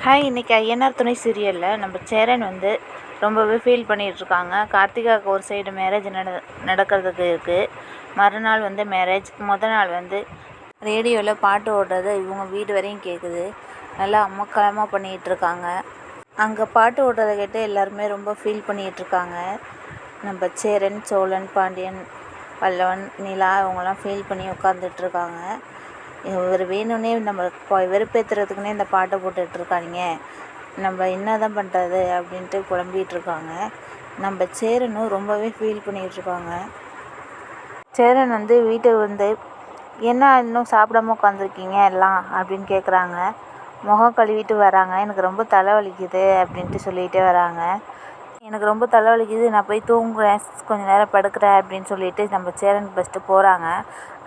Hi, இன்றைக்கி ஐயனார் துணை சீரியலில் நம்ம சேரன் ரொம்பவே ஃபீல் பண்ணிகிட்ருக்காங்க. கார்த்திகாவுக்கு ஒரு சைடு மேரேஜ் நடக்கிறதுக்கு இருக்குது. மறுநாள் மேரேஜ். நாள் ரேடியோவில் பாட்டு ஓடுறது இவங்க வீடு வரையும் கேட்குது. நல்லா அமக்கலமாக பண்ணிகிட்ருக்காங்க. அங்கே பாட்டு ஓடுறதை கேட்டு எல்லாருமே ரொம்ப ஃபீல் பண்ணிகிட்ருக்காங்க. நம்ம சேரன், சோழன், பாண்டியன், பல்லவன், நிலா இவங்கெல்லாம் ஃபீல் பண்ணி உட்காந்துட்ருக்காங்க. இவர் வேணும்னே நம்ம வெறுப்பேற்றுறதுக்குன்னே இந்த பாட்டை போட்டுட்ருக்காங்க. நம்ம என்ன தான் பண்ணுறது அப்படின்ட்டு புலம்பிகிட்ருக்காங்க. நம்ம சேரனும் ரொம்பவே ஃபீல் பண்ணிகிட்ருக்காங்க. சேரன் வீட்டுக்கு என்ன இன்னும் சாப்பிடாம உட்காந்துருக்கீங்க எல்லாம் அப்படின்னு கேட்குறாங்க. முகம் கழுவிட்டு வராங்க. எனக்கு ரொம்ப தலைவலிக்குது அப்படின்ட்டு சொல்லிகிட்டே வராங்க. எனக்கு ரொம்ப தலைவலிக்குது, நான் போய் தூங்குறேன், கொஞ்சம் நேரம் படுக்கிறேன் அப்படின்னு சொல்லிட்டு நம்ம சேரன் ஃபஸ்ட்டு போகிறாங்க.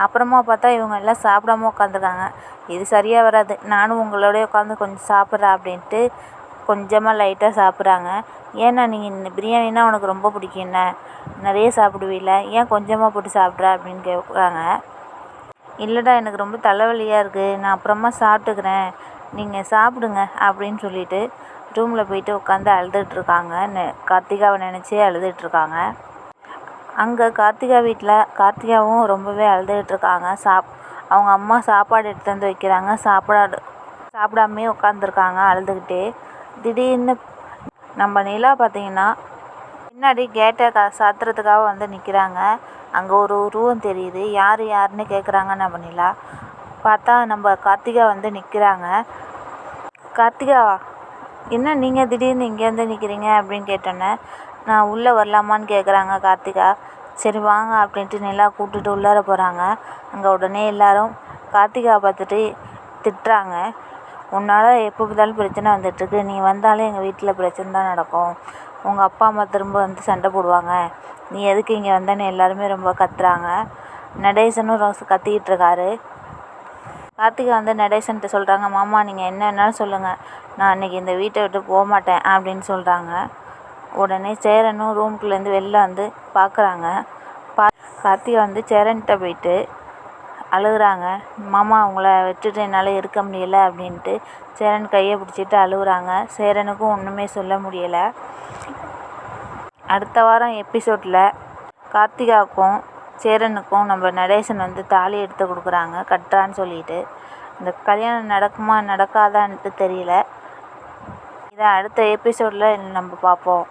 அப்புறமா பார்த்தா இவங்க எல்லாம் சாப்பிடாம உட்காந்துருக்காங்க. இது சரியாக வராது, நானும் உங்களோடய உட்காந்து கொஞ்சம் சாப்பிட்றேன் அப்படின்ட்டு கொஞ்சமாக லைட்டாக சாப்பிட்றாங்க. ஏன்னா நீங்கள் இந்த பிரியாணினா உனக்கு ரொம்ப பிடிக்கும், என்ன நிறைய சாப்பிடுவீல்ல, ஏன் கொஞ்சமாக போட்டு சாப்பிட்ற அப்படின்னு கேட்குறாங்க. இல்லைடா, எனக்கு ரொம்ப தலைவலியாக இருக்குது, நான் அப்புறமா சாப்பிட்டுக்கிறேன், நீங்கள் சாப்பிடுங்க அப்படின்னு சொல்லிட்டு ரூமில் போயிட்டு உட்காந்து அழுதுகிட்ருக்காங்க. கார்த்திகாவை நினச்சே அழுதுகிட்ருக்காங்க. அங்கே கார்த்திகா வீட்டில் கார்த்திகாவும் ரொம்பவே அழுதுகிட்ருக்காங்க. அவங்க அம்மா சாப்பாடு எடுத்து வந்து வைக்கிறாங்க. சாப்பிடாமே உட்காந்துருக்காங்க அழுதுகிட்டே. திடீர்னு நம்ம நிலா பார்த்திங்கன்னா பின்னாடி கேட்டை சாத்துறதுக்காக நிற்கிறாங்க. அங்கே ஒரு உருவம் தெரியுது. யாருன்னு கேட்குறாங்க நம்ம நிலா. பார்த்தா நம்ம கார்த்திகா நிற்கிறாங்க. கார்த்திகாவா, என்ன நீங்கள் திடீர்னு இங்கே நிற்கிறீங்க அப்படின்னு கேட்டோன்னே, நான் உள்ளே வரலாமான்னு கேட்குறாங்க கார்த்திகா. சரி வாங்க அப்படின்ட்டு நிலா கூப்பிட்டுட்டு உள்ளார போகிறாங்க. அங்கே உடனே எல்லாரும் கார்த்திகாவை பார்த்துட்டு திட்டுறாங்க. உன்னால் எப்போ பார்த்தாலும் பிரச்சனை வந்துட்டுருக்கு, நீ வந்தாலும் எங்கள் வீட்டில் பிரச்சனை தான் நடக்கும், உங்கள் அப்பா அம்மா திரும்ப சண்டை போடுவாங்க, நீ எதுக்கு இங்கே வந்தேன்னு எல்லாருமே ரொம்ப கத்துறாங்க. நடேசனும் கத்திக்கிட்டு இருக்காரு. கார்த்திகா நடேசன்கிட்ட சொல்கிறாங்க, மாமா நீங்கள் என்ன வேணாலும் சொல்லுங்கள், நான் அன்றைக்கி இந்த வீட்டை விட்டு போக மாட்டேன் அப்படின்னு சொல்கிறாங்க. உடனே சேரனும் ரூம்குள்ளேருந்து வெளில பார்க்குறாங்க. கார்த்திகா சேரன்கிட்ட போயிட்டு அழுகுறாங்க. மாமா உங்களை விட்டுட்டு என்னால் இருக்க முடியலை அப்படின்ட்டு சேரன் கையை பிடிச்சிட்டு அழுகுறாங்க. சேரனுக்கும் ஒன்றுமே சொல்ல முடியலை. அடுத்த வாரம் எபிசோடில் கார்த்திகாவுக்கும் சேரனுக்கும் நம்ம நடேசன் தாலி எடுத்து கொடுக்குறாங்க, கட்டுறான்னு சொல்லிட்டு. இந்த கல்யாணம் நடக்குமா நடக்காதான்ட்டு தெரியல. இதை அடுத்த எபிசோடில் நம்ம பார்ப்போம்.